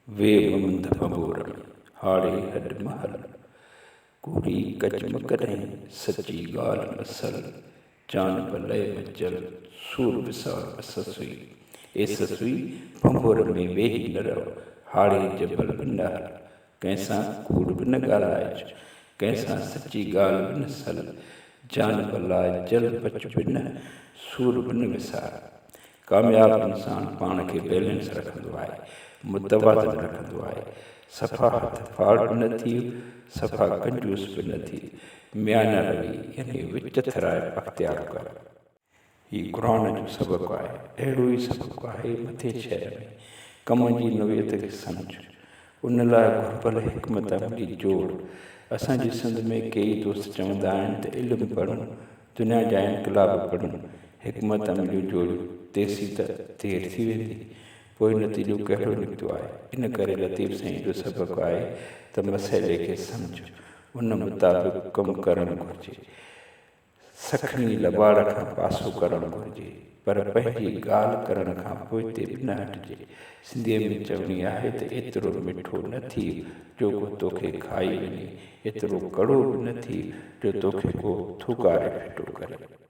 वे मुंद भंबोर में हाड़े हड महल। कूड़ी कचम करें सच्ची गाल मसल। जान बलय मज्जल सूर विसार ससुई। ए ससुई भंबोर में वेही न रहो हाड़े जबल बिंडा। कैसा कूड़ बिन गालाज कैसा सच्ची गाल बिन सल। जान बलाय जल पच बिन सूर बिन विसार। कामयाब इंसान पाण खे बैलेंस रखंदो आहे, मुतवाज़न रखंदो आहे। सफ़ा हथ फाड़ बि न थी, सफ़ा कंजूस बि न थी, म्यान रवी यानी विच थराए अख़्तियार कर। हीउ क़ुरान जो सबक़ु आहे। अहिड़ो ई सबक़ु आहे मथे शहर में। कम जी नोयत खे सम्झ, उन लाइ घुर्बल हिकमत अमली जोड़। असांजी सिंध में कई दोस्त चवंदा आहिनि त इल्मु पढ़ूं, दुनिया जा इनकलाब पढ़ूं, हिकमत अमलियूं जोड़ियूं, तेसी त देरि थी वेंदी। पोइ नतीजो कहिड़ो निकितो आहे। इन करे लतीफ़ साईं जो सबक़ु आहे त मसइले खे सम्झ, उन मुताबिक़ कमु करणु घुरिजे। सखणी लबाड़ खां पासो करणु घुरिजे, पर पंहिंजी ॻाल्हि करण खां पोइ ते बि न हटिजे। सिंधीअ में चवणी आहे त एतिरो मिठो न थी जो को तोखे खाई वञे, एतिरो कड़ो बि न थी जो तोखे को थुकारे फिटो करे।